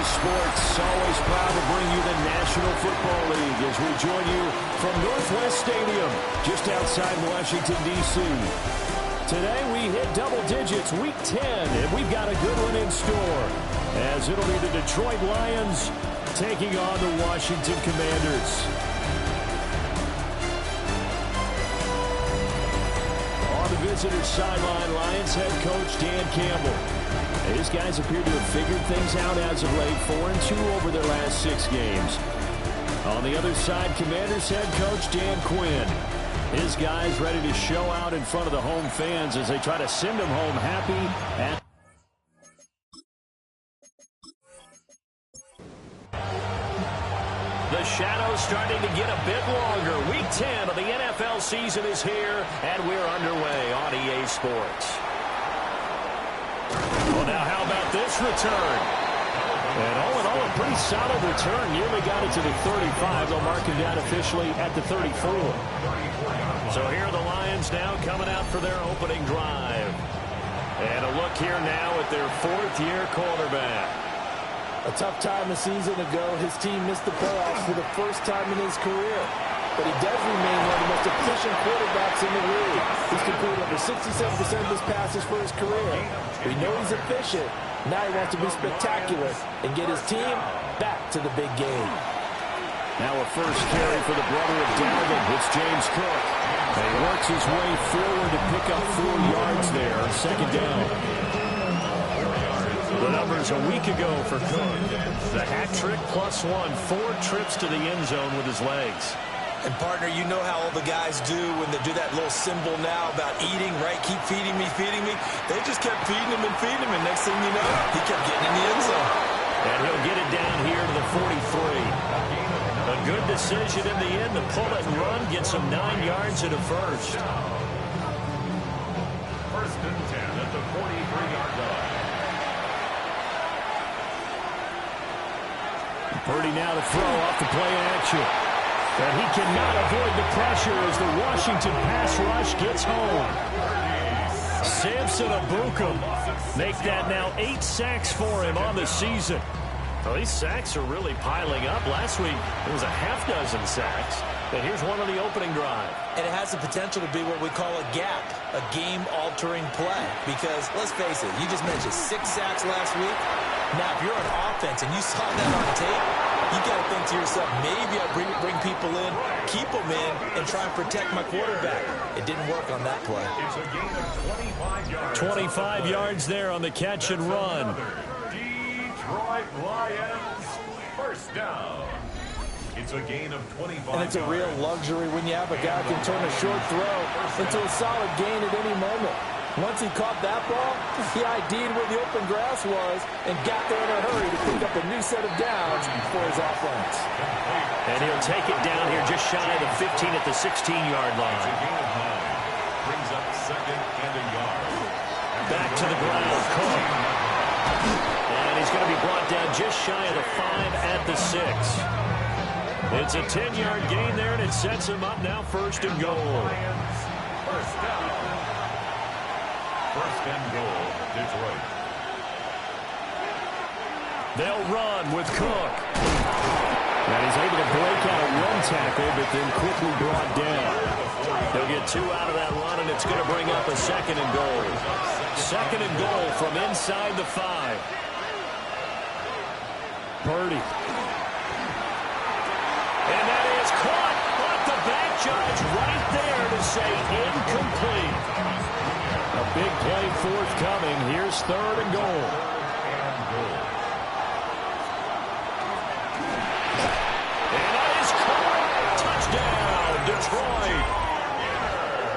Sports, always proud to bring you the National Football League as we join you from Northwest Stadium, just outside Washington, D.C. Today we hit double digits, Week 10, and we've got a good one in store, as it'll be the Detroit Lions taking on the Washington Commanders. On the visitors' sideline, Lions head coach Dan Campbell. These guys appear to have figured things out as of late, 4-2 over their last 6 games. On the other side, Commanders head coach Dan Quinn. His guys ready to show out in front of the home fans as they try to send them home happy. The shadow's starting to get a bit longer. Week 10 of the NFL season is here, and we're underway on EA Sports. Well, now how about this return? And all in all, a pretty solid return. Nearly got it to the 35. They'll mark him down officially at the 34. So here are the Lions now coming out for their opening drive. And a look here now at their 4th-year quarterback. A tough time a season ago, his team missed the playoffs for the first time in his career. But he does remain one of the most efficient quarterbacks in the league. He's completed over 67% of his passes for his career. We know he's efficient. Now he wants to be spectacular and get his team back to the big game. Now a first carry for the brother of Dalvin. It's James Cook. And he works his way forward to pick up 4 yards there on second down. The numbers a week ago for Cook. The hat trick +1, 4 trips to the end zone with his legs. And, partner, you know how all the guys do when they do that little symbol now about eating, right? Keep feeding me, feeding me. They just kept feeding him and feeding him, and next thing you know, he kept getting in the end zone. And he'll get it down here to the 43. A good decision in the end to pull it and run, get some 9 yards and a first. First and 10 at the 43-yard line. Purdy now to throw off the play action. And he cannot avoid the pressure as the Washington pass rush gets home. Samson Ebukam make that now 8 sacks for him on the season. Well, these sacks are really piling up. Last week, it was a half-dozen sacks. And here's one on the opening drive. And it has the potential to be what we call a gap, a game-altering play. Because, let's face it, you just mentioned 6 sacks last week. Now, if you're on offense and you saw that on tape, you got to think to yourself, maybe I'll bring people in, keep them in, and try and protect my quarterback. It didn't work on that play. It's a gain of 25 yards. 25 yards there on the catch and run. Detroit Lions, first down. It's a gain of 25 And it's a real luxury when you have a guy who can turn a short throw into a solid gain at any moment. Once he caught that ball, he ID'd where the open grass was and got there in a hurry to pick up a new set of downs for his offense. And he'll take it down here just shy of the 15 at the 16-yard line. It's a gain of 9. Brings up second and a yard. Back to the ground, Cook. And he's going to be brought down just shy of the 5 at the 6. It's a 10-yard gain there, and it sets him up now first and goal. First down. First and goal, Detroit. They'll run with Cook. And he's able to break out a run tackle, but then quickly brought down. He'll get 2 out of that run, and it's going to bring up a second and goal. Second and goal from inside the 5. Purdy. And that is caught, but the back judge right there to say incomplete. A big play forthcoming. Here's third and goal. And that is caught. Touchdown, Detroit.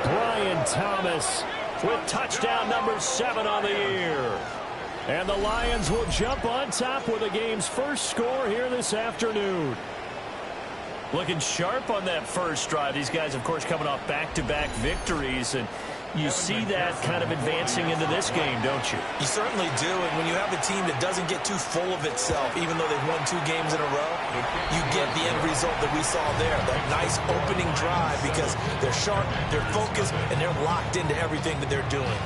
Brian Thomas with touchdown number 7 on the year. And the Lions will jump on top with the game's first score here this afternoon. Looking sharp on that first drive. These guys, of course, coming off back-to-back victories, and you see that kind of advancing into this game, don't you? You certainly do, and when you have a team that doesn't get too full of itself, even though they've won 2 games in a row, you get the end result that we saw there, that nice opening drive, because they're sharp, they're focused, and they're locked into everything that they're doing.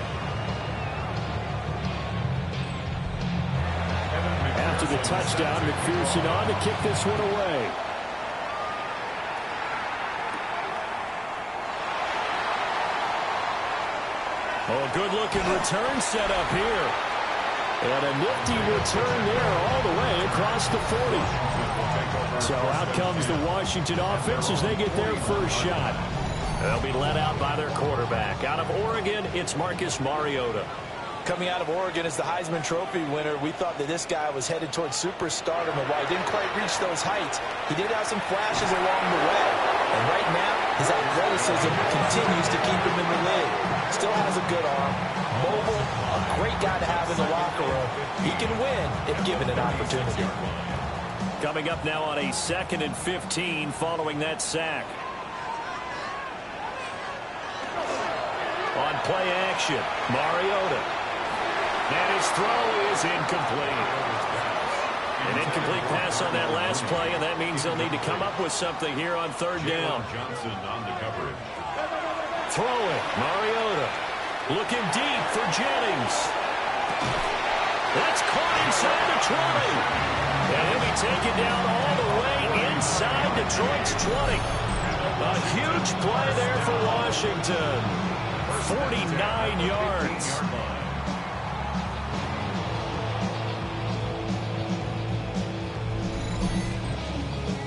after the touchdown. McPherson on to kick this one away. Oh, good-looking return set up here. And a nifty return there all the way across the 40. So out comes the Washington offense as they get their first shot. They'll be led out by their quarterback. Out of Oregon, it's Marcus Mariota. Coming out of Oregon as the Heisman Trophy winner, we thought that this guy was headed towards superstardom, and while he didn't quite reach those heights, he did have some flashes along the way. And right now, his athleticism continues to keep him in the league. Still has a good arm, mobile, a great guy to have in the locker room. He can win if given an opportunity. Coming up now on a 2nd and 15 following that sack. On play action, Mariota. And his throw is incomplete. An incomplete pass on that last play, and that means they'll need to come up with something here on 3rd down. Johnson on the coverage. Throwing, Mariota. Looking deep for Jennings. That's caught inside the 20. And he'll be taken down all the way inside Detroit's 20. A huge play there for Washington. 49 yards.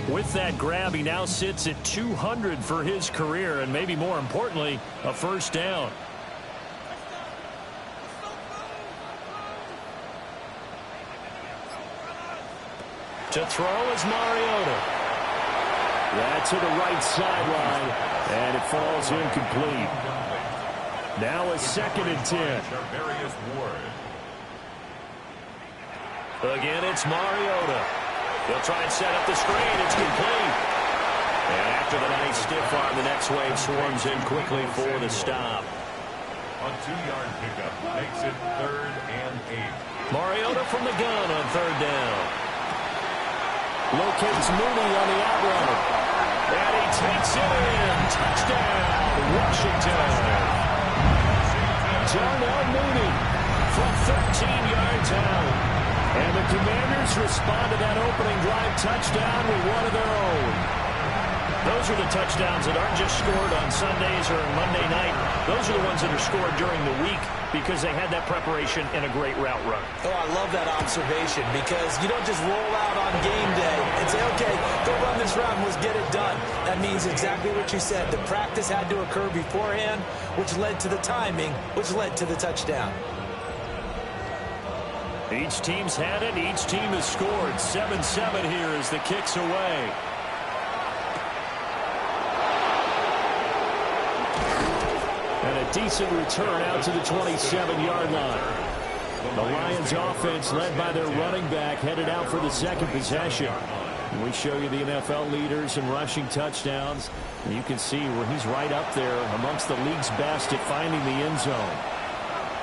With that grab, he now sits at 200 for his career, and maybe more importantly, a first down. To throw is Mariota. That's to the right sideline, and it falls incomplete. Now a 2nd and 10. Again, it's Mariota. They'll try and set up the screen. It's complete. And after the nice stiff arm, the next wave swarms in quickly for the stop. A 2-yard pickup makes it 3rd and 8. Mariota from the gun on 3rd down. Locates Mooney on the out route. And he takes it in. Touchdown, Washington. Darnell Mooney from 13 yards out. And the Commanders respond to that opening drive touchdown with one of their own. Those are the touchdowns that aren't just scored on Sundays or Monday night. Those are the ones that are scored during the week because they had that preparation and a great route run. Oh, I love that observation because you don't just roll out on game day and say, okay, go run this route and let's get it done. That means exactly what you said. The practice had to occur beforehand, which led to the timing, which led to the touchdown. Each team's had it. Each team has scored. 7-7 here as the kick's away. And a decent return out to the 27-yard line. The Lions offense led by their running back headed out for the 2nd possession. And we show you the NFL leaders in rushing touchdowns. And you can see where he's right up there amongst the league's best at finding the end zone.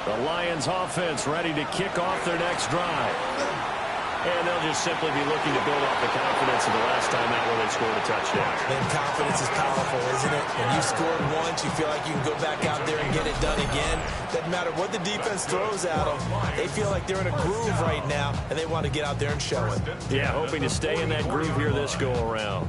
The Lions offense ready to kick off their next drive. And they'll just simply be looking to build off the confidence of the last time out where they scored a touchdown. And confidence is powerful, isn't it? When you scored once, you feel like you can go back out there and get it done again. Doesn't matter what the defense throws at them. They feel like they're in a groove right now, and they want to get out there and show it. Yeah, hoping to stay in that groove here this go-around.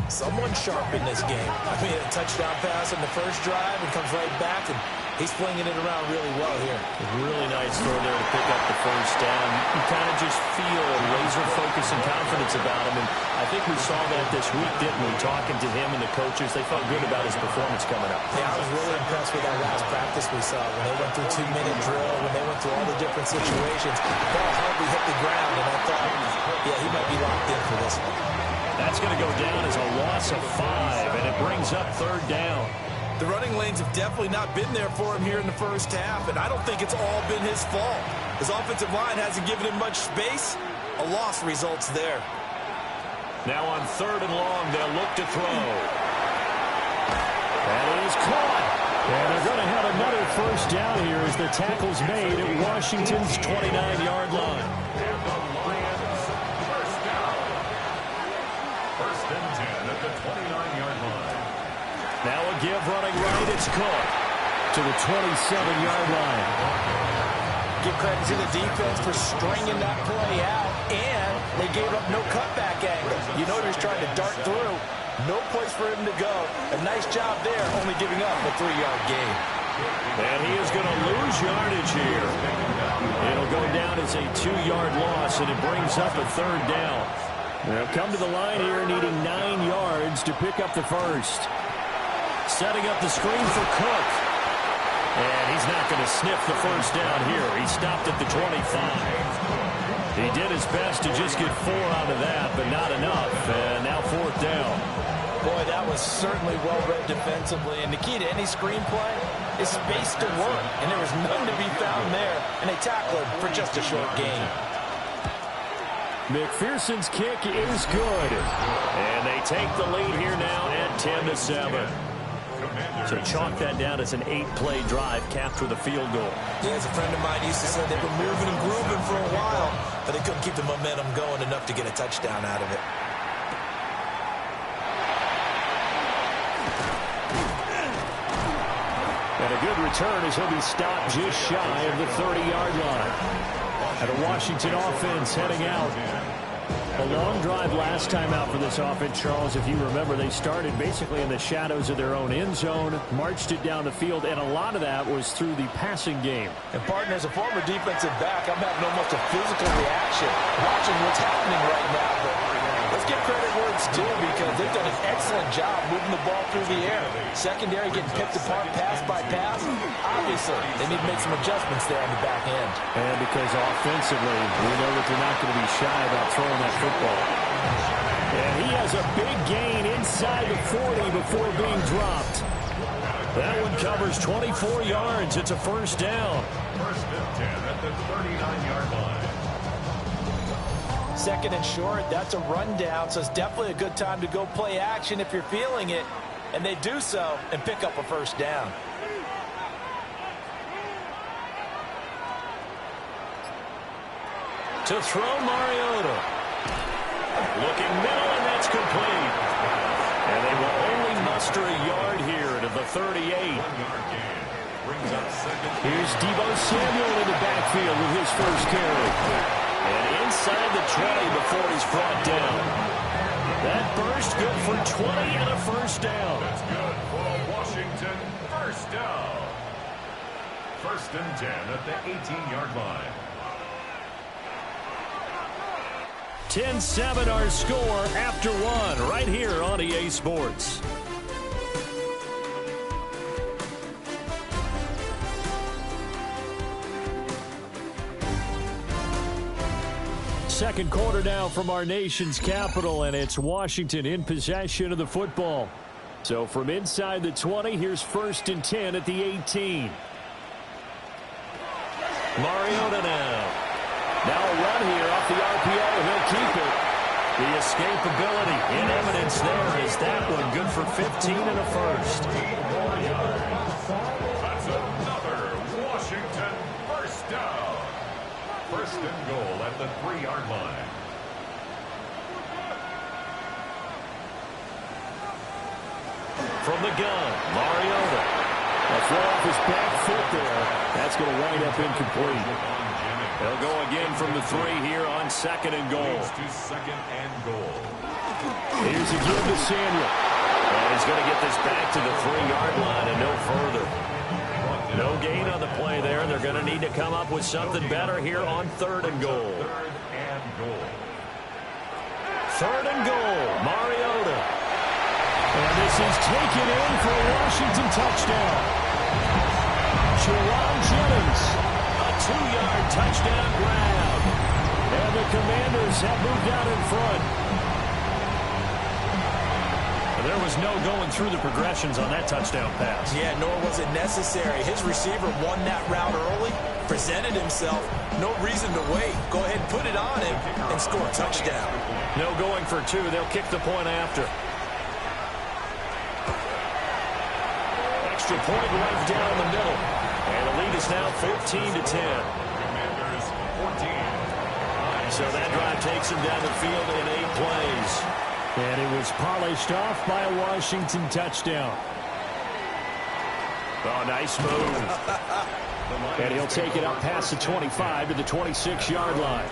Someone sharp in this game. I mean, a touchdown pass on the first drive and comes right back, and he's flinging it around really well here. Really nice throw there to pick up the first down. You kind of just feel a laser focus and confidence about him, and I think we saw that this week, didn't we? Talking to him and the coaches, they felt good about his performance coming up. Yeah, I was really impressed with that last practice we saw when they went through 2-minute drill, when they went through all the different situations. The ball hardly hit the ground, and I thought, yeah, he might be locked in for this one. That's going to go down as a loss of 5, and it brings up 3rd down. The running lanes have definitely not been there for him here in the first half, and I don't think it's all been his fault. His offensive line hasn't given him much space. A loss results there. Now on 3rd and long, they'll look to throw. That is caught. And they're going to have another first down here as the tackle's made at Washington's 29-yard line. Now a give running right, it's caught to the 27-yard line. Give credit to the defense for stringing that play out, and they gave up no cutback angle. You know he was trying to dart through. No place for him to go. A nice job there, only giving up a 3-yard gain. And he is going to lose yardage here. It'll go down as a 2-yard loss, and it brings up a 3rd down. They'll come to the line here needing 9 yards to pick up the first. Setting up the screen for Cook. And he's not going to sniff the first down here. He stopped at the 25. He did his best to just get 4 out of that, but not enough. And now 4th down. Boy, that was certainly well-read defensively. And the key to any screenplay is space to work. And there was none to be found there. And they tackle him for just a short gain. McPherson's kick is good. And they take the lead here now at 10-7. So chalk that down as an 8-play drive capped with a field goal. Yeah, as a friend of mine used to say, they were moving and grooving for a while, but they couldn't keep the momentum going enough to get a touchdown out of it. And a good return as he'll be stopped just shy of the 30-yard line. And a Washington offense heading out. A long drive last time out for this offense, Charles. If you remember, they started basically in the shadows of their own end zone, marched it down the field, and a lot of that was through the passing game. And, partner, as a former defensive back, I'm having almost a physical reaction watching what's happening right now. But let's give credit where it's due because they've done an excellent job moving the ball through the air. Secondary getting picked apart pass by pass. Obviously, they need to make some adjustments there on the back end. And because offensively, we know that they're not going to be shy about throwing that football. And he has a big gain inside the 40 before being dropped. That one covers 24 yards. It's a 1st down. 1st and 10 at the 39-yard line. 2nd and short, that's a rundown, so it's definitely a good time to go play action if you're feeling it. And they do so and pick up a 1st down. To throw Mariota. Looking middle, and that's complete. And they will only muster a yard here to the 38. Here's Deebo Samuel in the backfield with his first carry. And inside the 20 before he's brought down. That burst good for 20 and a 1st down. That's good for a Washington 1st down. 1st and 10 at the 18-yard line. 10-7 our score after 1 right here on EA Sports. Second quarter now from our nation's capital, and it's Washington in possession of the football. So from inside the 20, here's 1st and 10 at the 18. Mariota now. Now a run here off the RPO. He'll keep it. The escapability in evidence there is that one good for 15 and a 1st. That's another Washington 1st down. 1st and goal at the 3-yard line. From the gun, Mariota. A throw off his back foot there. That's going to wind up incomplete. They'll go again from the 3 here on 2nd and goal. To 2nd and goal. Here's a give to Samuel. And he's going to get this back to the 3-yard line and no further. No gain on the play there. They're going to need to come up with something better here on 3rd and goal. 3rd and goal. 3rd and goal. Mariota. And this is taken in for a Washington touchdown. Jerron Jennings. A 2-yard touchdown grab. And the Commanders have moved out in front. There was no going through the progressions on that touchdown pass. Yeah, nor was it necessary. His receiver won that route early, presented himself. No reason to wait. Go ahead and put it on him and score a touchdown. No going for 2. They'll kick the point after. Extra point right down the middle. And the lead is now 14-10. Commanders 14. So that drive takes him down the field in 8 plays. And it was polished off by a Washington touchdown. Oh, nice move. And he'll take it up past the 25 to the 26-yard line.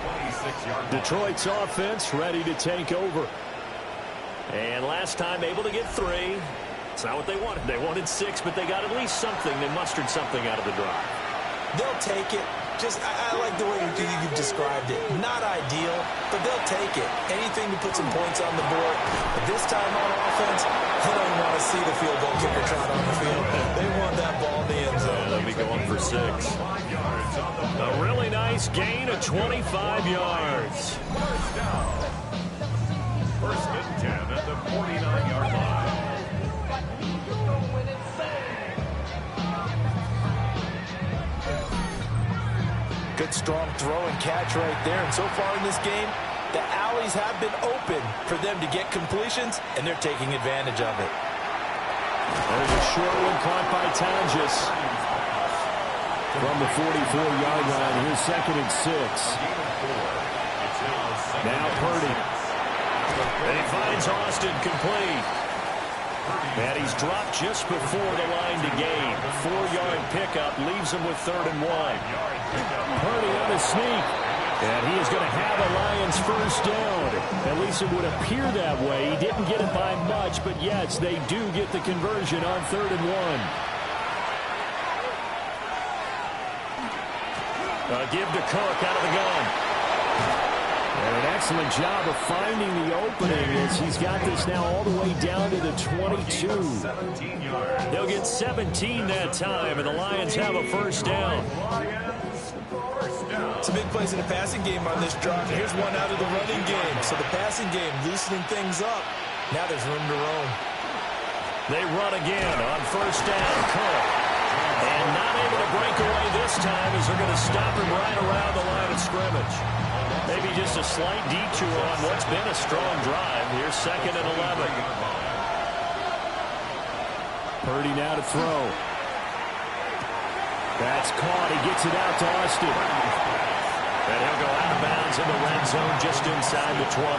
Detroit's offense ready to take over. And last time able to get 3. It's not what they wanted. They wanted 6, but they got at least something. They mustered something out of the drive. They'll take it. I like the way you described it. Not ideal, but they'll take it. Anything to put some points on the board. But this time on offense, they don't want to see the field goal kicker trot on the field. They want that ball in the end zone. They'll be going for 6. A really nice gain of 25 yards. First and 10 at the 49-yard line. Good strong throw and catch right there. And so far in this game, the alleys have been open for them to get completions, and they're taking advantage of it. There's a short one caught by Tonjes. From the 44-yard line, here's 2nd and 6. Now Purdy. And he finds Austin complete. And he's dropped just before the line to gain. 4-yard pickup leaves him with 3rd and 1. Purdy on a sneak. And he is going to have a Lions first down. At least it would appear that way. He didn't get it by much, but yes, they do get the conversion on 3rd and 1. Give to Cook out of the gun. And an excellent job of finding the opening as he's got this now all the way down to the 22. They'll get 17 that time, and the Lions have a first down. It's a big place in the passing game on this drive. Here's one out of the running game. So the passing game loosening things up. Now there's room to roam. They run again on first down. Cook. And not able to break away this time as they're going to stop him right around the line of scrimmage. Maybe just a slight detour on what's been a strong drive. Here's 2nd and 11. Purdy now to throw. That's caught. He gets it out to Austin. And he'll go out of bounds in the red zone just inside the 20. A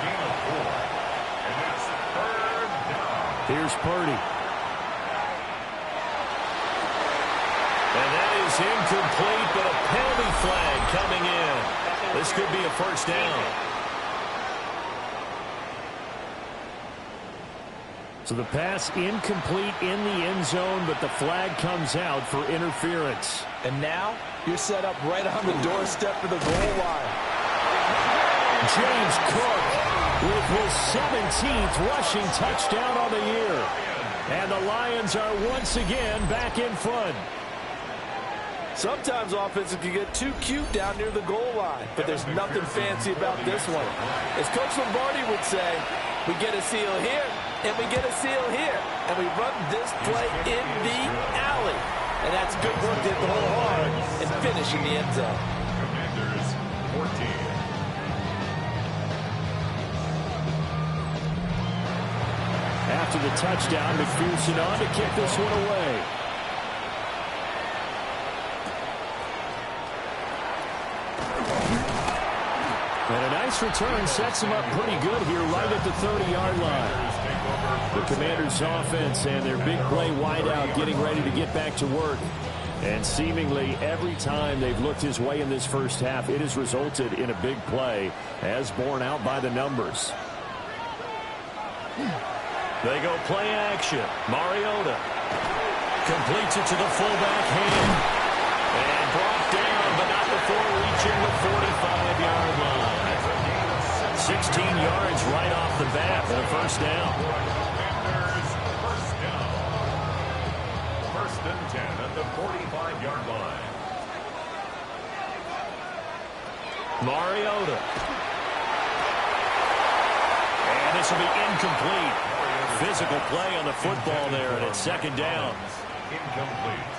gain of 4. And that's 3rd down. Here's Purdy. And that is incomplete, but a penalty flag coming in. This could be a first down. So the pass incomplete in the end zone, but the flag comes out for interference. And now you're set up right on the doorstep for the goal line. James Cook with his 17th rushing touchdown on the year. And the Lions are once again back in front. Sometimes offenses can get too cute down near the goal line, but there's nothing fancy about this one. As Coach Lombardi would say, we get a seal here, and we get a seal here, and we run this play in the alley. And that's good work to hit the hole hard and finish in the end zone. Commanders 14. After the touchdown, McPherson on to kick this one away. And a nice return sets him up pretty good here right at the 30-yard line. The Commanders' offense and their big play wideout getting ready to get back to work. And seemingly every time they've looked his way in this first half, it has resulted in a big play as borne out by the numbers. They go play action. Mariota completes it to the fullback hand. And brought down, but not before reaching the 45-yard line. 16 yards right off the bat and a first down. First and 10 at the 45-yard line. Mariota. And this will be incomplete. Physical play on the football there, and it's 2nd down. Incomplete.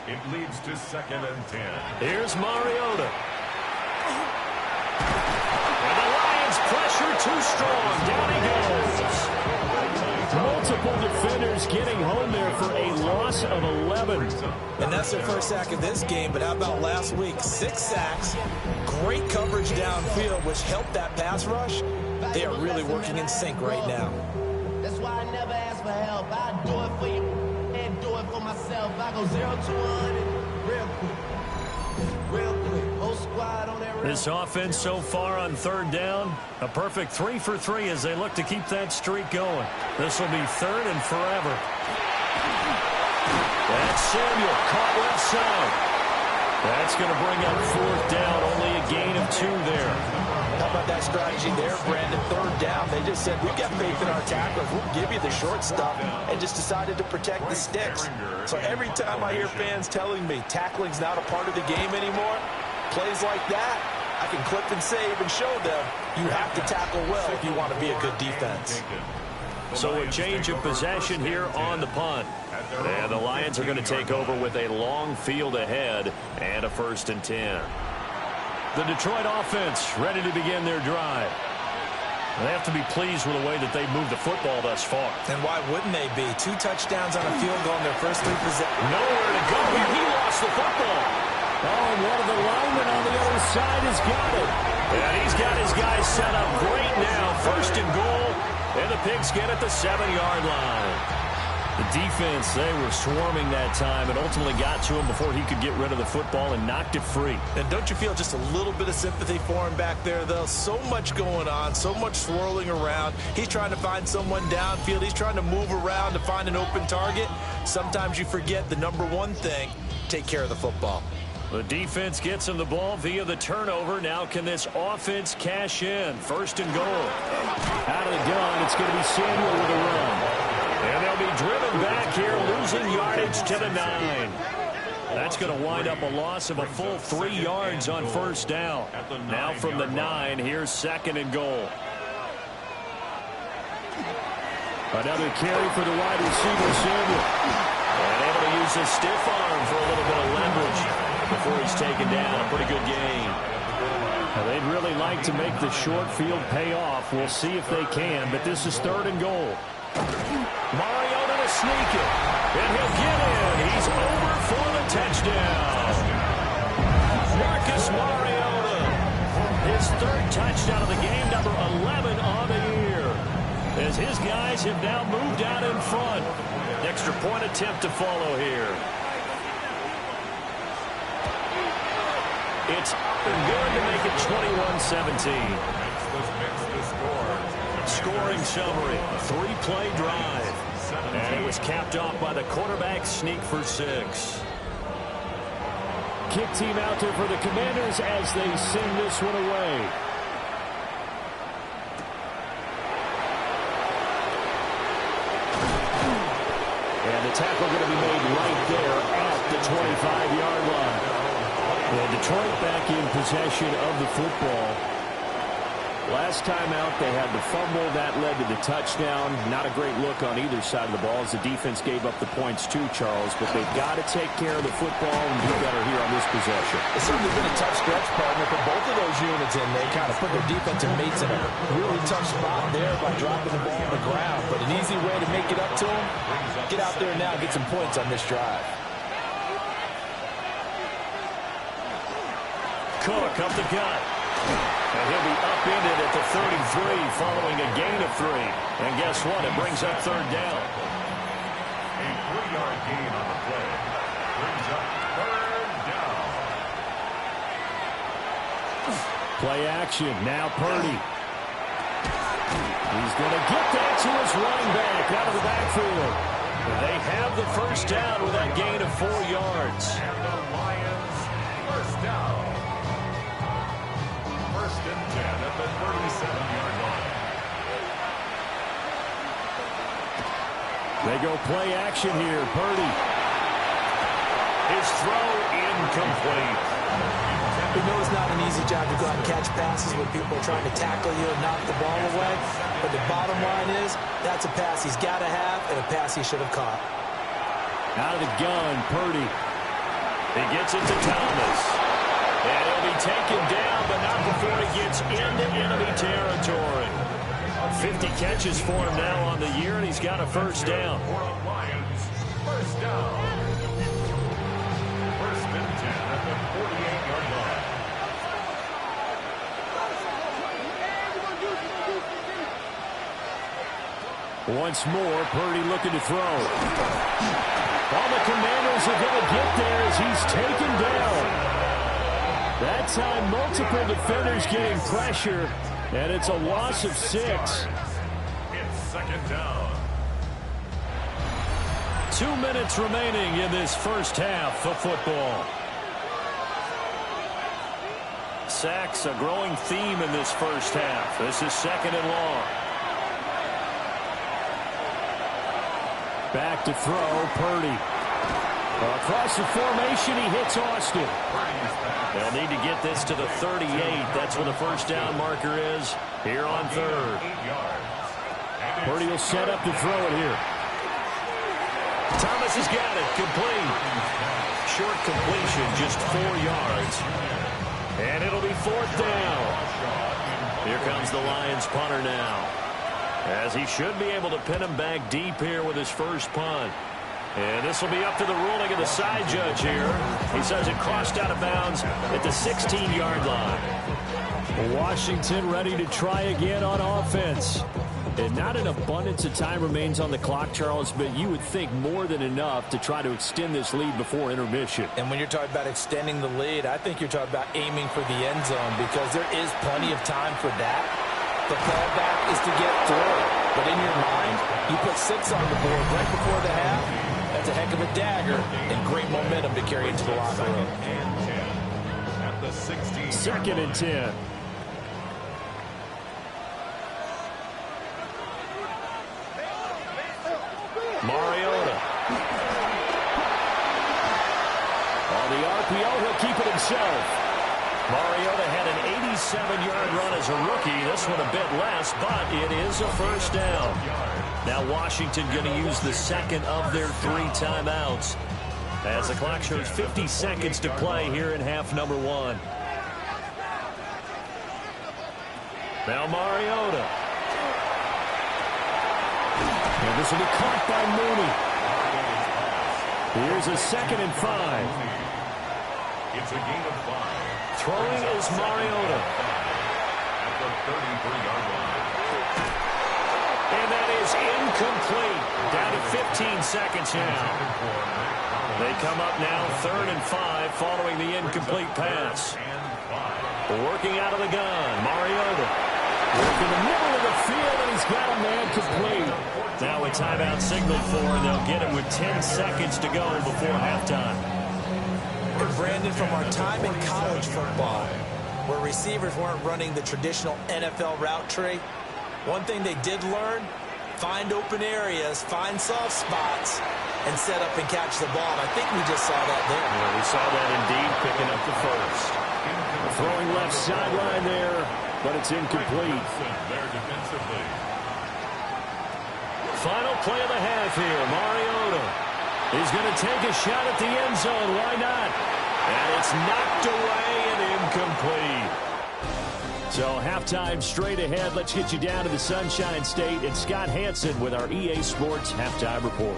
It leads to 2nd and 10. Here's Mariota. And the Lions pressure too strong. Down he goes. Multiple defenders getting home there for a loss of 11. And that's their first sack of this game, but how about last week? 6 sacks, great coverage downfield, which helped that pass rush. They are really working in sync right now. That's why I never ask for help. I do it for you. do it for myself. I go 0 to 100 real quick. Real quick. Whole squad on that. This offense so far on third down, a perfect 3 for 3 as they look to keep that streak going. This will be third and forever. That's Samuel caught left side. That's going to bring up fourth down. Only a gain of 2 there. How about that strategy there, Brandon? Third down. They just said, we've got faith in our tacklers. We'll give you the short stuff, and just decided to protect the sticks. So every time I hear fans telling me tackling's not a part of the game anymore, plays like that, I can clip and save and show them you have to tackle well if you want to be a good defense. So a change of possession here on the punt. And the Lions are going to take over with a long field ahead and a 1st and 10. The Detroit offense ready to begin their drive. They have to be pleased with the way that they've moved the football thus far. And why wouldn't they be? 2 touchdowns on a field goal in their first 3 possessions. Nowhere to go here. He lost the football. Oh, and one of the linemen on the other side has got it. And he's got his guys set up great now. 1st and goal. And the Pigs get at the 7-yard line. The defense, they were swarming that time and ultimately got to him before he could get rid of the football and knocked it free. And don't you feel just a little bit of sympathy for him back there, though? So much going on, so much swirling around. He's trying to find someone downfield. He's trying to move around to find an open target. Sometimes you forget the number one thing, take care of the football. The defense gets him the ball via the turnover. Now can this offense cash in? 1st and goal. Out of the gun, it's going to be Samuel with a run. And they'll be driven back here, losing yardage to the 9. That's going to wind up a loss of a full 3 yards on 1st down. Now from the 9, here's 2nd and goal. Another carry for the wide receiver, Samuel. And able to use his stiff arm for a little bit of leverage before he's taken down. A pretty good gain. Now, they'd really like to make the short field pay off. We'll see if they can, but this is 3rd and goal. Mariota to sneak it. And he'll get in. He's over for the touchdown. Marcus Mariota. His 3rd touchdown of the game, number 11 on the year. As his guys have now moved out in front. Extra point attempt to follow here. It's up and good to make it 21-17. Scoring summary, 3-play drive. And it was capped off by the quarterback sneak for 6. Kick team out there for the Commanders as they send this one away. And the tackle going to be made right there at the 25-yard line. Well, Detroit back in possession of the football. Last time out, they had the fumble. That led to the touchdown. Not a great look on either side of the ball as the defense gave up the points too, Charles. But they've got to take care of the football and do better here on this possession. It's certainly been a tough stretch, partner, for both of those units, and they kind of put their defensive mates in a really tough spot there by dropping the ball on the ground. But an easy way to make it up to them, get out there now and get some points on this drive. Cook up the gut. And he'll be upended at the 33 following a gain of 3. And guess what? It brings up 3rd down. A 3-yard gain on the play brings up 3rd down. Play action. Now Purdy. He's going to get that to his running back out of the backfield. They have the 1st down with that gain of 4 yards. And the Lions 1st down. 1st and 10 at the 37-yard line. They go play action here. Purdy. His throw incomplete. We know it's not an easy job to go out and catch passes when people are trying to tackle you and knock the ball away. But the bottom line is, that's a pass he's got to have and a pass he should have caught. Out of the gun, Purdy. He gets it to Thomas. And he'll be taken down, but not before he gets into enemy territory. 50 catches for him now on the year, and he's got a 1st down. Lions 1st down. 1st and 10 at the 48-yard line. Once more, Purdy looking to throw. All the Commanders are going to get there as he's taken down. That time, multiple defenders getting pressure, and it's a loss of 6. It's second down. 2 minutes remaining in this first half of football. Sacks, a growing theme in this first half. This is second and long. Back to throw, Purdy. Across the formation, he hits Austin. They'll need to get this to the 38. That's where the first down marker is here on third. Purdy will set up to throw it here. Thomas has got it. Complete. Short completion, just 4 yards. And it'll be fourth down. Here comes the Lions punter now, as he should be able to pin him back deep here with his first punt. And this will be up to the ruling of the side judge here. He says it crossed out of bounds at the 16-yard line. Washington ready to try again on offense. And not an abundance of time remains on the clock, Charles, but you would think more than enough to try to extend this lead before intermission. And when you're talking about extending the lead, I think you're talking about aiming for the end zone, because there is plenty of time for that. The fallback is to get through. But in your mind, you put 6 on the board right before the half. That's a heck of a dagger and great momentum to carry into the locker room. Second and 10. Mariota. On the RPO, he'll keep it himself. Mariota had an 87-yard run as a rookie. This one a bit less, but it is a first down. Now Washington going to use the second of their 3 timeouts, as the clock shows 50 seconds to play here in half number 1. Now Mariota. And this will be caught by Mooney. Here's a second and 5. It's a gain of 5. Throwing is Mariota. At the 33-yard line. And that is incomplete. Down to 15 seconds now. They come up now 3rd and 5 following the incomplete pass. Working out of the gun, Mariota. Working the middle of the field, and he's got a man complete. Now a timeout signaled for, and they'll get him with 10 seconds to go before halftime. And Brandon, from our time in college football, where receivers weren't running the traditional NFL route tree, one thing they did learn, find open areas, find soft spots, and set up and catch the ball. And I think we just saw that there. Yeah, we saw that indeed, picking up the first. Throwing left sideline there, but it's incomplete. Final play of the half here. Mariota. He's going to take a shot at the end zone. Why not? And it's knocked away and incomplete. So halftime straight ahead. Let's get you down to the Sunshine State and Scott Hansen with our EA Sports Halftime Report.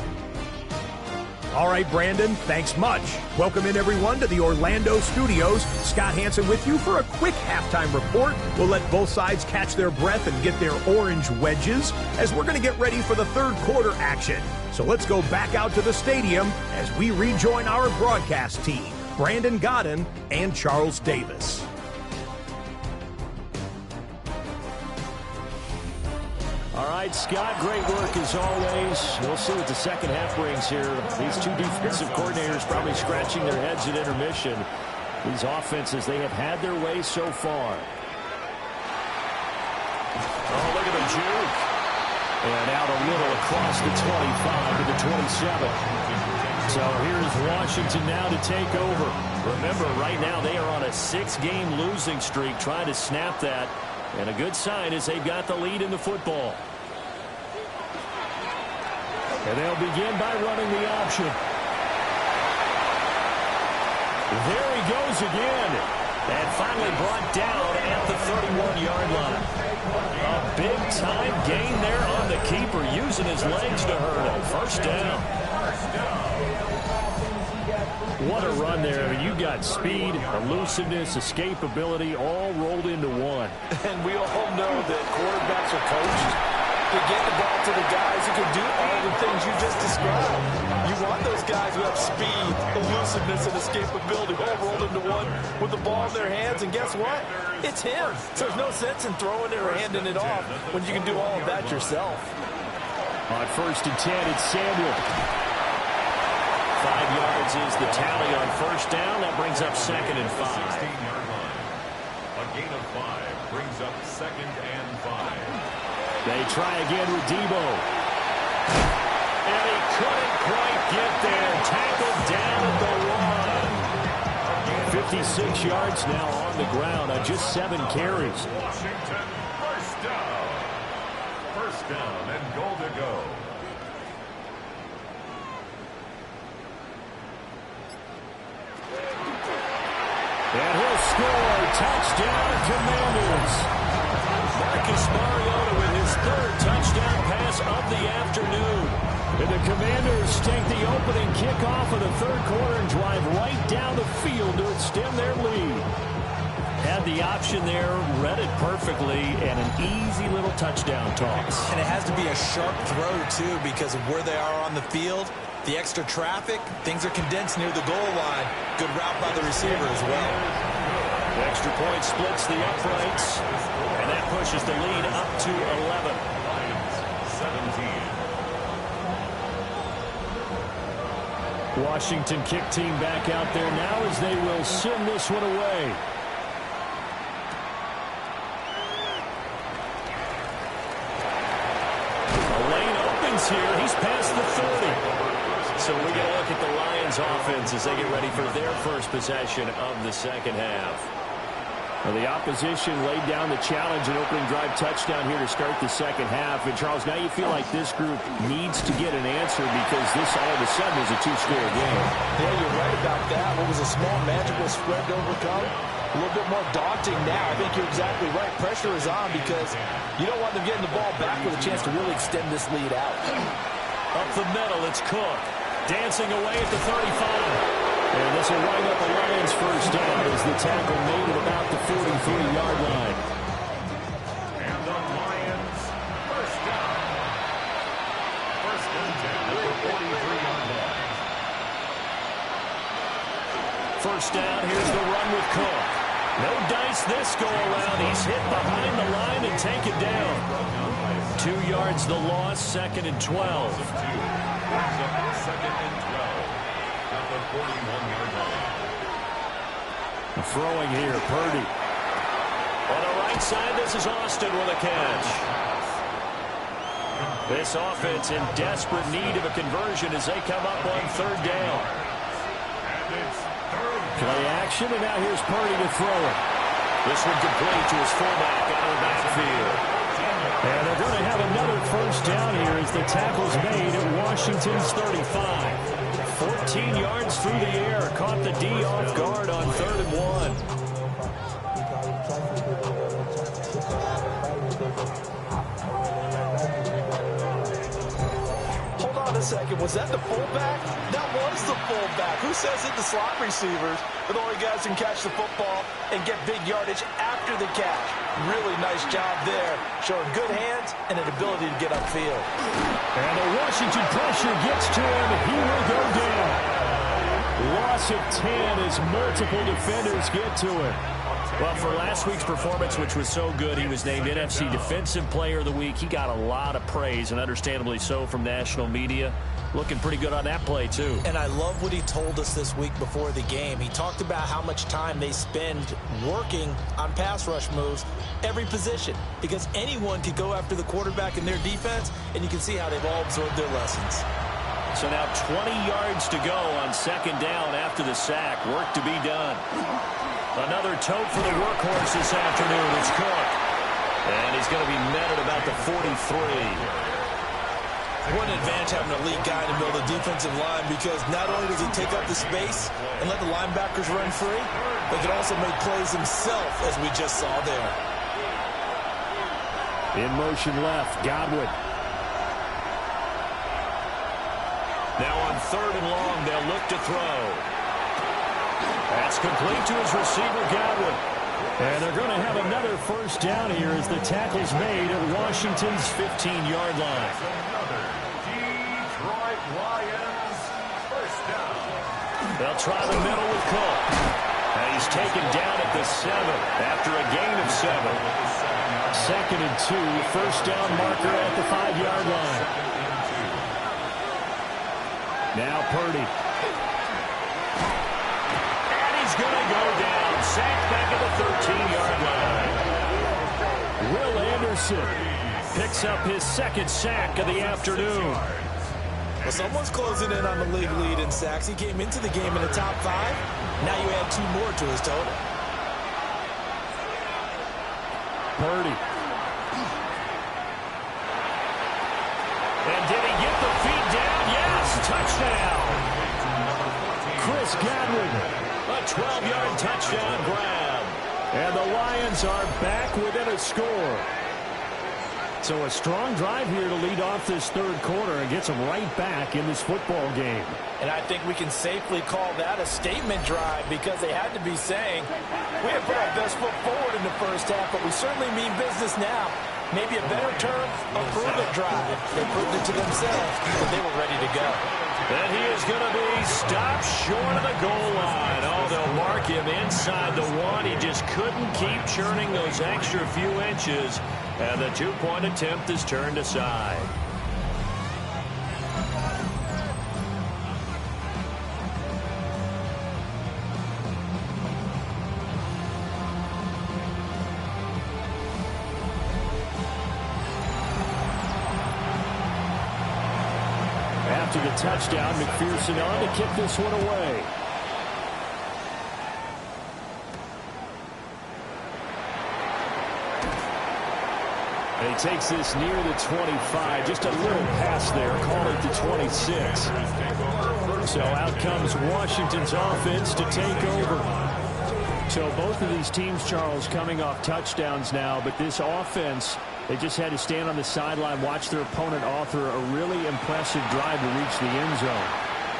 All right, Brandon, thanks much. Welcome in, everyone, to the Orlando studios. Scott Hansen with you for a quick halftime report. We'll let both sides catch their breath and get their orange wedges as we're going to get ready for the third quarter action. So let's go back out to the stadium as we rejoin our broadcast team, Brandon Godden and Charles Davis. All right, Scott, great work as always. We'll see what the second half brings here. These 2 defensive coordinators probably scratching their heads at intermission. These offenses, they have had their way so far. Oh, look at the juke. And out a little across the 25 to the 27. So here's Washington now to take over. Remember, right now they are on a 6-game losing streak, trying to snap that. And a good sign is they've got the lead in the football. And they'll begin by running the option. There he goes again. And finally brought down at the 31-yard line. A big-time gain there on the keeper, using his legs to hurt him. First down. What a run there. I mean, you got speed, elusiveness, escapability, all rolled into one. And we all know that quarterbacks are coached. They get the ball to the guys who can do all the things you just described. You want those guys who have speed, elusiveness, and escapability all rolled into one with the ball in their hands. And guess what? It's him. So there's no sense in throwing it or handing it off when you can do all of that yourself. On 1st and 10, it's Samuel. 5 yards is the tally on 1st down. That brings up 2nd and 5. 16-yard line. A gain of 5 brings up 2nd and 5. They try again with Debo. And he couldn't quite get there. Tackled down at the 1. 56 yards now on the ground on just 7 carries. Washington, first down. First down and goal to go. And he'll score. Touchdown, Commanders. Marcus Mariota with his 3rd touchdown pass of the afternoon. And the Commanders take the opening kickoff of the 3rd quarter and drive right down the field to extend their lead. Had the option there, read it perfectly, and an easy little touchdown toss. And it has to be a sharp throw, too, because of where they are on the field. The extra traffic, things are condensed near the goal line. Good route by the receiver as well. The extra point splits the uprights, and that pushes the lead up to 11. 17. Washington kick team back out there now as they will send this one away. A lane opens here. He's past the 30. So we get a look at the Lions offense as they get ready for their first possession of the 2nd half. Well, the opposition laid down the challenge and opening drive touchdown here to start the 2nd half. And, Charles, now you feel like this group needs to get an answer because this all of a sudden is a 2-score game. Yeah, you're right about that. What was a small, magical spread to overcome, a little bit more daunting now. I think you're exactly right. Pressure is on because you don't want them getting the ball back with a chance to really extend this lead out. Up the middle, it's Cook. Dancing away at the 35. And this will wind up a Lions first down as the tackle made at about the 43-yard line. And the Lions, first down. 1st and 10 at the 43-yard line. First down, here's the run with Cook. No dice this go around. He's hit behind the line and taken down. 2 yards the loss, 2nd and 12. 2nd and 12 at the 41-yard line. Throwing here, Purdy. On the right side, this is Austin with a catch. This offense in desperate need of a conversion as they come up on 3rd down. And it's 3rd. Play action, and now here's Purdy to throw it. This one complete to his fullback out of the backfield. And they're going to have another first down here as the tackle's made at Washington's 35. 14 yards through the air. Caught the D off guard on 3rd and 1. Hold on a second. Was that the fullback? That was the fullback. Who says that the slot receivers are the only guys who can catch the football and get big yardage after the catch? Really nice job there, showing good hands and an ability to get upfield. And the Washington pressure gets to him, and he will go down. Loss of 10 as multiple defenders get to him. Well, for last week's performance, which was so good, he was named NFC Defensive Player of the Week. He got a lot of praise, and understandably so, from national media. Looking pretty good on that play, too. And I love what he told us this week before the game. He talked about how much time they spend working on pass rush moves, every position, because anyone could go after the quarterback in their defense, and you can see how they've all absorbed their lessons. So now 20 yards to go on 2nd down after the sack. Work to be done. Another tote for the workhorse this afternoon. It's Cook. And he's going to be met at about the 43. What an advantage having a lead guy in the middle of the defensive line, because not only does he take up the space and let the linebackers run free, but can also make plays himself, as we just saw there. In motion left, Godwin. Now on 3rd and long, they'll look to throw. That's complete to his receiver, Godwin. And they're going to have another first down here as the tackle's made at Washington's 15-yard line. Another Detroit Lions first down. They'll try the middle with Cole. And he's taken down at the 7 after a gain of 7. 2nd and 2, first down marker at the 5-yard line. Now Purdy. And he's going to go down. Sacked back at the 13-yard line. Will Anderson picks up his 2nd sack of the afternoon. Well, someone's closing in on the league lead in sacks. He came into the game in the top 5. Now you add 2 more to his total. Purdy. And did he get the feet down? Yes, touchdown. Chris Godwin, a 12-yard touchdown grab. And the Lions are back within a score. So a strong drive here to lead off this 3rd quarter and gets them right back in this football game. And I think we can safely call that a statement drive because they had to be saying, we have put our best foot forward in the first half, but we certainly mean business now. Maybe a better term, a prove-it drive. They proved it to themselves, but they were ready to go. And he is going to be stopped short of the goal line. Oh, they'll mark him inside the 1. He just couldn't keep churning those extra few inches. And the 2-point attempt is turned aside. After the touchdown, McPherson on to kick this one away. And he takes this near the 25. Just a little pass there. Call it the 26. So out comes Washington's offense to take over. So both of these teams, Charles, coming off touchdowns now. But this offense, they just had to stand on the sideline, watch their opponent author a really impressive drive to reach the end zone.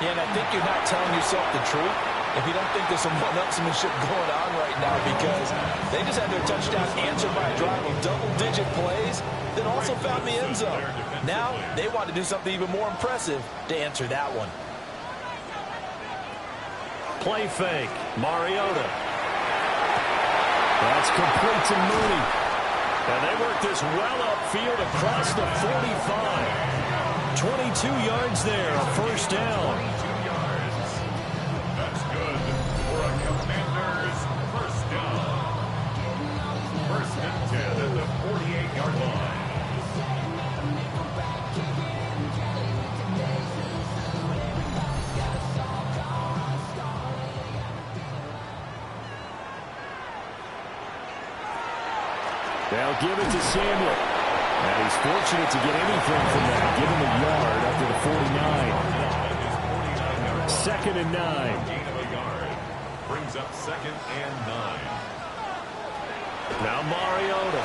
Yeah, and I think you're not telling yourself the truth if you don't think there's some one-upsmanship going on right now, because they just had their touchdown answered by a drive of double-digit plays that also found the end zone. Now they want to do something even more impressive to answer that one. Play fake. Mariota. That's complete to Mooney. And they work this well upfield across the 45. 22 yards there, a first down. That's good for a Commanders first down. 1st and 10 at the 48-yard line. They'll give it to Samuel. And he's fortunate to get anything from that. Give him a yard up to the 49. 2nd and 9. Gain of a yard. Brings up 2nd and 9. Now Mariota.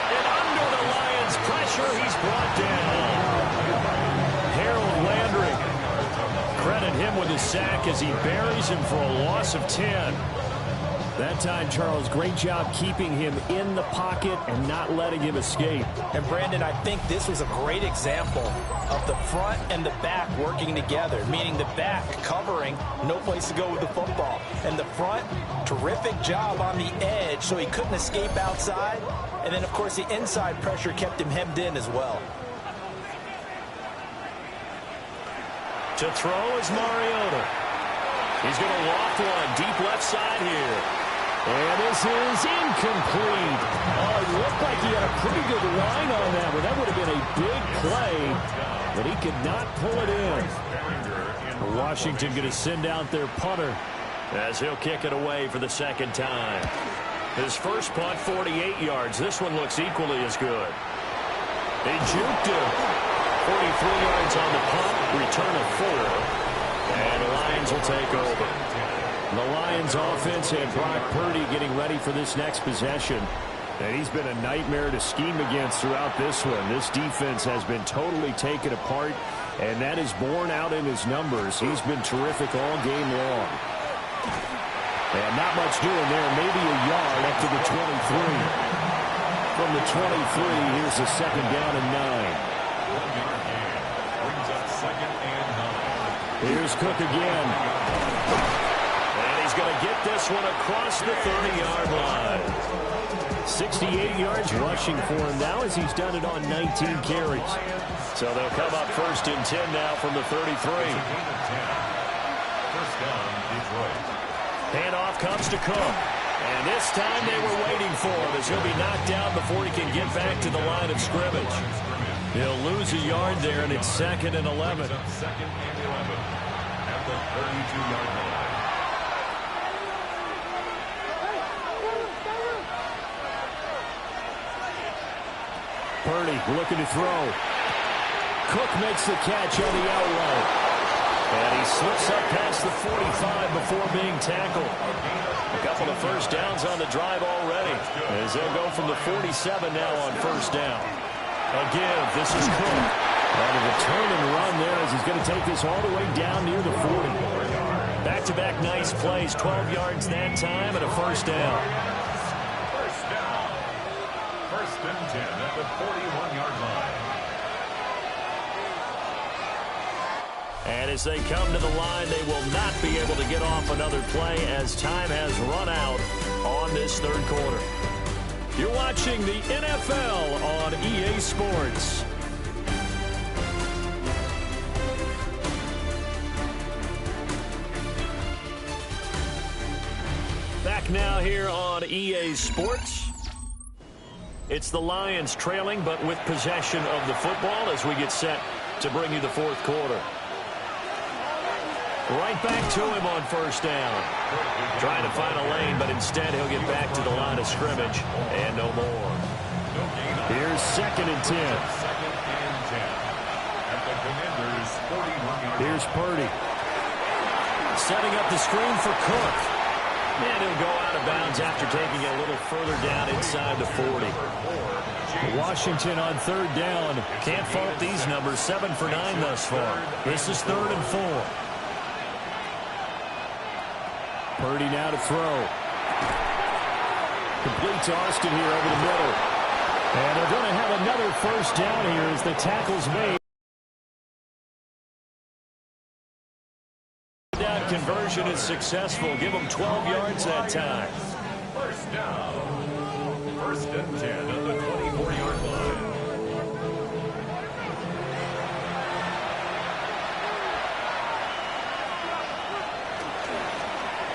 And under the Lions' pressure, he's brought down. Harold Landry. Credit him with his sack as he buries him for a loss of 10. That time, Charles, great job keeping him in the pocket and not letting him escape. And, Brandon, I think this was a great example of the front and the back working together, meaning the back covering, no place to go with the football. And the front, terrific job on the edge so he couldn't escape outside. And then, of course, the inside pressure kept him hemmed in as well. To throw is Mariota. He's going to loft one deep left side here. And this is incomplete. Oh, it looked like he had a pretty good line on that one. That would have been a big play, but he could not pull it in. Washington going to send out their punter as he'll kick it away for the 2nd time. His first punt, 48 yards. This one looks equally as good. They juked him. 43 yards on the punt, return of 4. And the Lions will take over. The Lions offense and Brock Purdy getting ready for this next possession. And he's been a nightmare to scheme against throughout this one. This defense has been totally taken apart, and that is borne out in his numbers. He's been terrific all game long. And not much doing there, maybe a yard up to the 23. From the 23, here's a second down and 9. 1-yard gain. Brings up second and 9. Here's Cook again. And he's going to get this one across the 30-yard line. 68 yards rushing for him now as he's done it on 19 carries. So they'll come up first and 10 now from the 33. First down, Detroit. Handoff comes to Cook. And this time they were waiting for him as he'll be knocked down before he can get back to the line of scrimmage. He'll lose a yard there, and it's second and 11. Second and 11 at the 32-yard line. Purdy looking to throw. Cook makes the catch on the out route. And he slips up past the 45 before being tackled. A couple of first downs on the drive already, as they'll go from the 47 now on first down. Again, this is Cook. And a return and run there as he's going to take this all the way down near the 40. Back-to-back nice plays, 12 yards that time and a first down. First down. First and 10 at the 41-yard line. And as they come to the line, they will not be able to get off another play as time has run out on this third quarter. You're watching the NFL on EA Sports. Back now here on EA Sports. It's the Lions trailing, but with possession of the football as we get set to bring you the fourth quarter. Right back to him on first down. Trying to find a lane, but instead he'll get back to the line of scrimmage and no more. Here's second and 10. Second and 10 at the Commanders' 41-yard line. Here's Purdy. Setting up the screen for Cook. And he'll go out of bounds after taking it a little further down inside the 40. Washington on third down. Can't fault these numbers. 7 for 9 thus far. This is third and 4. Purdy now to throw. Complete to Austin here over the middle. And they're going to have another first down here as the tackle's made. Down conversion is successful. Give them 12 yards that time. First down. First and 10 at the 24-yard line.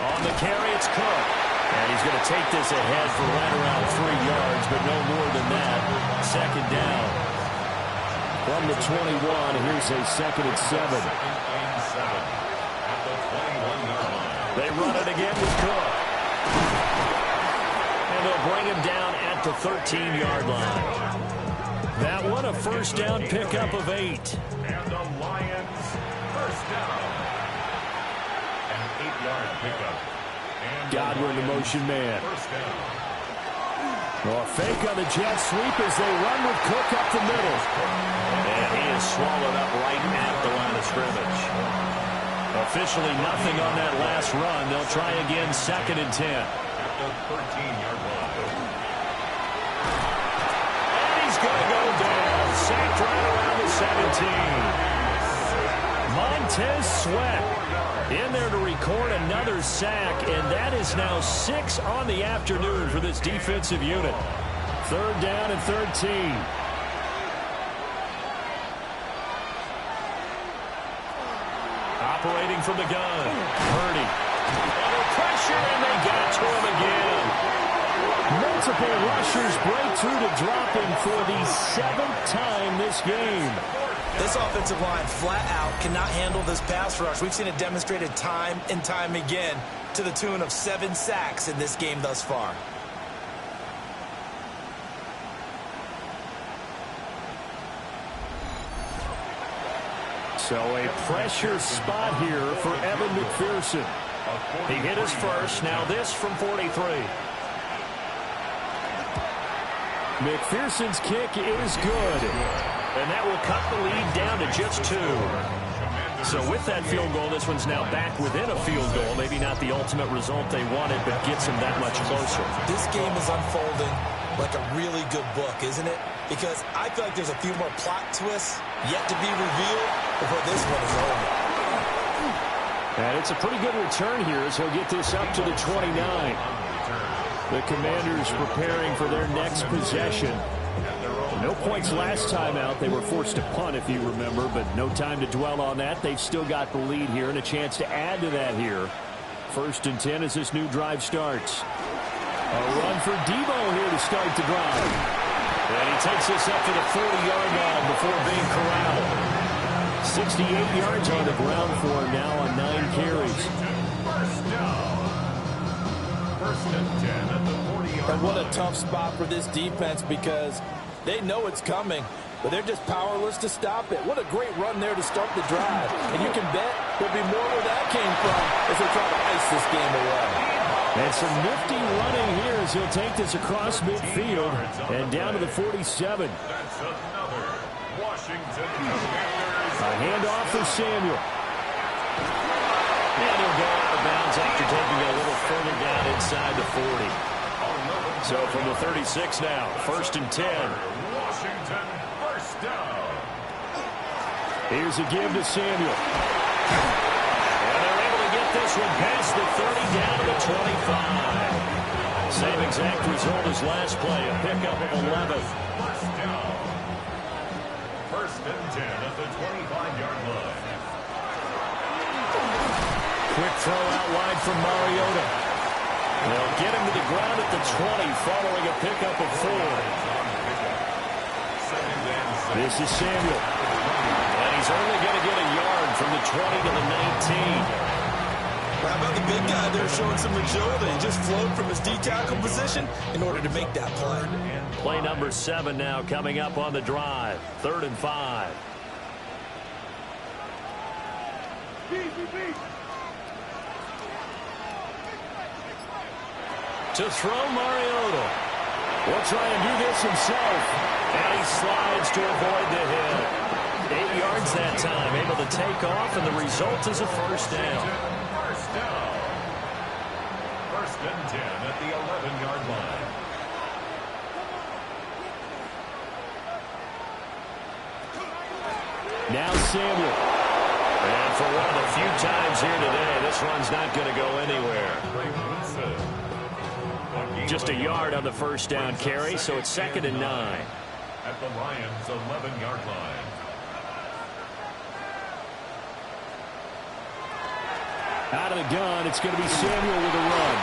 On the carry, it's Cook. And he's going to take this ahead for right around 3 yards, but no more than that. Second down. From the 21, here's a second and 7. Second and 7 at the 21-yard line. They run it again with Cook. And they'll bring him down at the 13-yard line. That one, a first down pickup of 8. And the Lions first down. An 8-yard pickup. And Godwin, the motion man. First down. A fake on the jet sweep as they run with Cook up the middle. And he is swallowed up right at the line of scrimmage. Officially nothing on that last run. They'll try again, second and 10. At the 13-yard line. And he's going to go down. Sacked right around the 17. Montez Sweat in there to record another sack, and that is now 6 on the afternoon for this defensive unit. Third down and 13. Operating from the gun. Purdy. Under pressure, and they got to him again. Multiple rushers break through to drop him for the 7th time this game. This offensive line flat out cannot handle this pass rush. We've seen it demonstrated time and time again to the tune of 7 sacks in this game thus far. So a pressure spot here for Evan McPherson. He hit his first. Now this from 43. McPherson's kick is good. And that will cut the lead down to just 2. So with that field goal, this one's now back within a field goal. Maybe not the ultimate result they wanted, but gets them that much closer. This game is unfolding like a really good book, isn't it? Because I feel like there's a few more plot twists yet to be revealed before this one is over. And it's a pretty good return here as he'll get this up to the 29. The Commanders preparing for their next possession. No points last time out. They were forced to punt, if you remember, but no time to dwell on that. They've still got the lead here and a chance to add to that here. 1st and 10 as this new drive starts. A run for Debo here to start the drive. And he takes this up to the 40-yard line before being corralled. 68 yards on the ground for him now on 9 carries. First and 10 at the 40-yard line. And what a tough spot for this defense because they know it's coming, but they're just powerless to stop it. What a great run there to start the drive. And you can bet there'll be more where that came from as they try to ice this game away. And some nifty running here as he'll take this across midfield and down to the 47. That's another Washington Commanders. A handoff for Samuel. And he'll go out of bounds after taking it a little further down inside the 40. So from the 36 now, 1st and 10. Washington first down. Here's a give to Samuel. And they're able to get this one past the 30 down to the 25. Same exact result as last play, a pickup of 11. First down. First and 10 at the 25-yard line. Quick throw out wide from Mariota. They'll get him to the ground at the 20 following a pickup of 4. This is Samuel. And he's only going to get a yard from the 20 to the 19. How about the big guy there showing some agility? He just flowed from his D-tackle position in order to make that play. Play number 7 now coming up on the drive. 3rd and 5. To throw Mariota. Will try and do this himself. And he slides to avoid the hit. 8 yards that time, able to take off, and the result is a first down. First down. First and 10 at the 11-yard line. Now Samuel. And for one of the few times here today, this run's not going to go anywhere. Just a yard on the first down carry, so it's 2nd and 9. At the Lions' 11-yard line. Out of the gun, it's going to be Samuel with a run.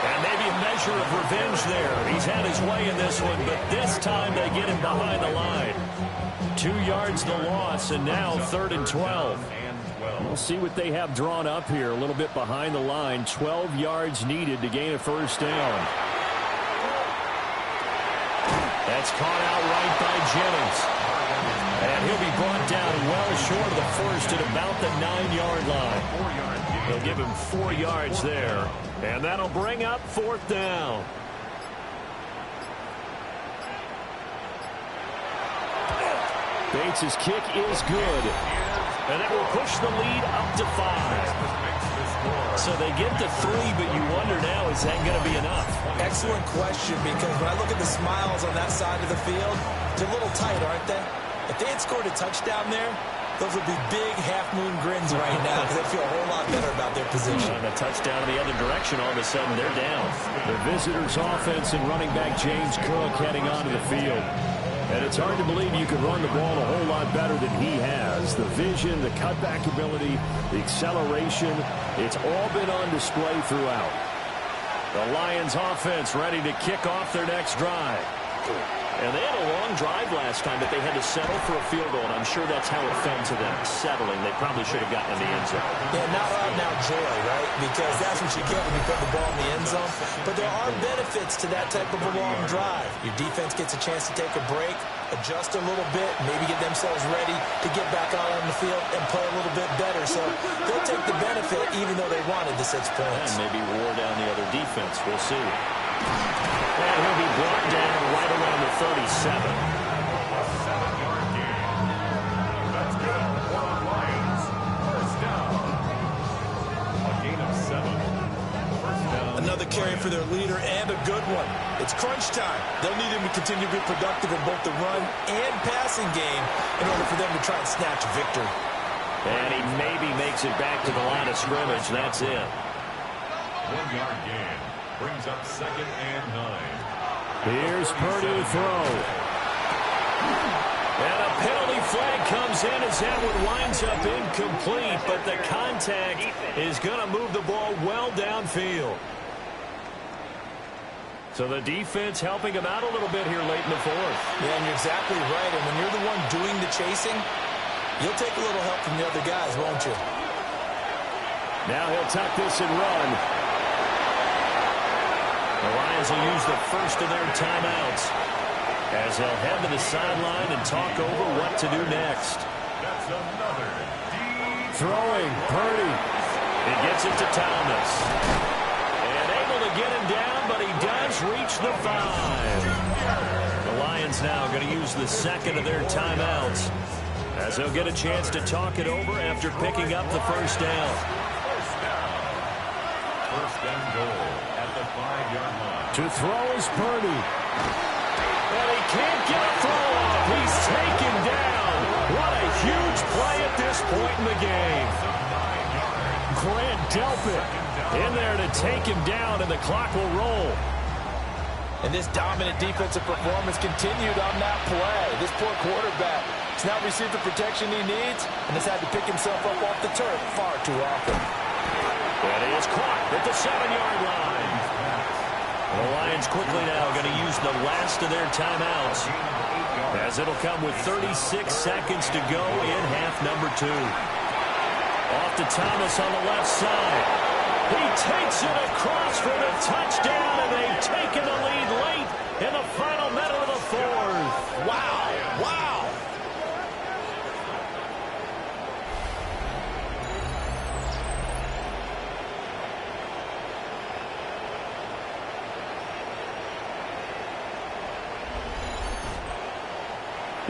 And maybe a measure of revenge there. He's had his way in this one, but this time they get him behind the line. 2 yards the loss, and now 3rd and 12. We'll see what they have drawn up here. A little bit behind the line. 12 yards needed to gain a first down. That's caught out right by Jennings. And he'll be brought down well short of the first at about the 9-yard line. They'll give him 4 yards there. And that'll bring up 4th down. Bates' kick is good. And that will push the lead up to 5. So they get to 3, but you wonder now, is that going to be enough? Excellent question, because when I look at the smiles on that side of the field, they're a little tight, aren't they? If they had scored a touchdown there, those would be big half-moon grins right now because they feel a whole lot better about their position. And a touchdown the other direction, all of a sudden they're down. The visitors' offense and running back James Cook heading onto the field. And it's hard to believe you can run the ball a whole lot better than he has. The vision, the cutback ability, the acceleration, it's all been on display throughout. The Lions offense ready to kick off their next drive. And they had a long drive last time, but they had to settle for a field goal, and I'm sure that's how it felt to them, settling. They probably should have gotten in the end zone. Yeah, not out now joy, right? Because that's what you get when you put the ball in the end zone. But there are benefits to that type of a long drive. Your defense gets a chance to take a break, adjust a little bit, maybe get themselves ready to get back out on the field and play a little bit better. So they'll take the benefit even though they wanted the 6 points. And maybe wore down the other defense. We'll see. And he'll be brought down right around the 37. A 7-yard gain. That's good for the Lions. First carry for their leader and a good one. It's crunch time. They'll need him to continue to be productive in both the run and passing game in order for them to try and snatch victory. And he maybe makes it back to the line of scrimmage. That's it. 1-yard gain. Brings up 2nd and 9. Here's Purdy to throw. And a penalty flag comes in as that one winds up incomplete, but the contact is going to move the ball well downfield. So the defense helping him out a little bit here late in the fourth. Yeah, and you're exactly right. And when you're the one doing the chasing, you'll take a little help from the other guys, won't you? Now he'll tuck this and run. The Lions will use the first of their timeouts as they'll head to the sideline and talk over what to do next. That's another deep throwing. Purdy. He gets it to Thomas. And able to get him down, but he does reach the 5. The Lions now going to use the second of their timeouts as they'll get a chance to talk it over after picking up the first down. First and goal at the 5-yard line. To throw is Purdy. And he can't get a throw off. He's taken down. What a huge play at this point in the game. Grant Delpit in there to take him down, and the clock will roll. And this dominant defensive performance continued on that play. This poor quarterback has now received the protection he needs and has had to pick himself up off the turf far too often. And he is caught at the 7-yard line. The Lions quickly now going to use the last of their timeouts as it'll come with 36 seconds to go in half number 2. Off to Thomas on the left side. He takes it across for the touchdown, and they've taken the lead late in the final minute of the fourth. Wow. Wow.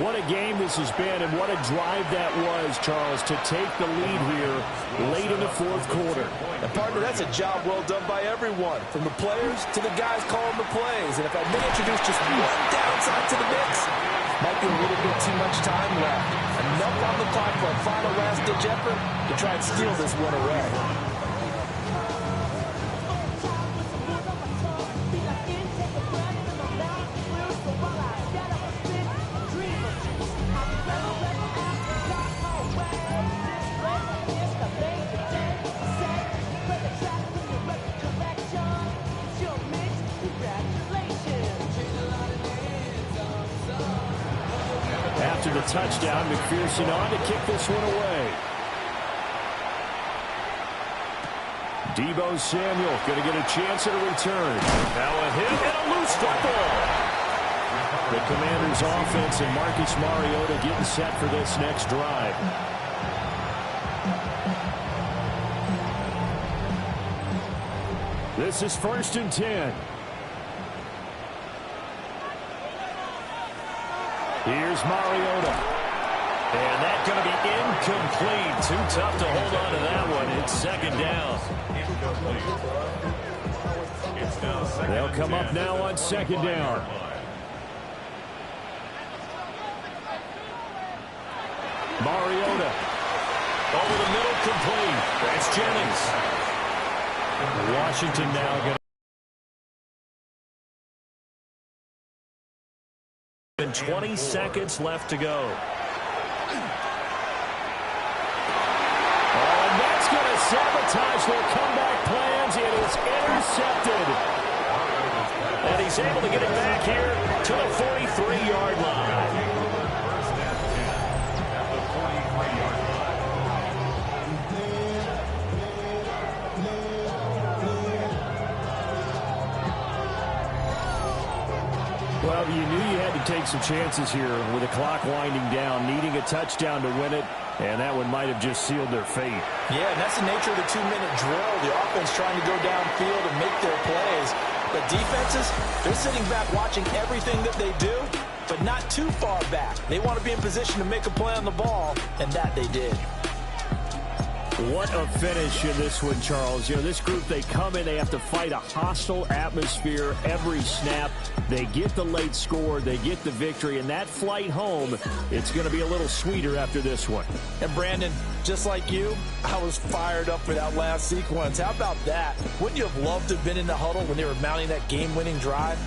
What a game this has been, and what a drive that was, Charles, to take the lead here late in the fourth quarter. And, partner, that's a job well done by everyone, from the players to the guys calling the plays. And if I may introduce just one downside to the mix, might be a little bit too much time left. Enough on the clock for a final last-ditch effort to try and steal this one away. After the touchdown, McPherson on to kick this one away. Deebo Samuel going to get a chance at a return. Now a hit and a loose football. The Commanders' offense and Marcus Mariota getting set for this next drive. This is 1st and 10. Here's Mariota. And that's going to be incomplete. Too tough to hold on to that one. It's 2nd down. They'll come up now on 2nd down. Mariota. Over the middle, complete. That's Jennings. Washington now going to 20 seconds left to go. And that's going to sabotage their comeback plans. It is intercepted. And he's able to get it back here to the 43-yard line. First and 10 at the 43-yard line. Well, you knew you had to take some chances here with the clock winding down, needing a touchdown to win it, and that one might have just sealed their fate. Yeah, and that's the nature of the 2-minute drill. The offense trying to go downfield and make their plays. But defenses, they're sitting back watching everything that they do, but not too far back. They want to be in position to make a play on the ball, and that they did. What a finish in this one, Charles. You know, this group, they come in, they have to fight a hostile atmosphere every snap. They get the late score, they get the victory, and that flight home, it's going to be a little sweeter after this one. And Brandon, just like you, I was fired up for that last sequence. How about that? Wouldn't you have loved to have been in the huddle when they were mounting that game-winning drive?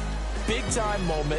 Big-time moment.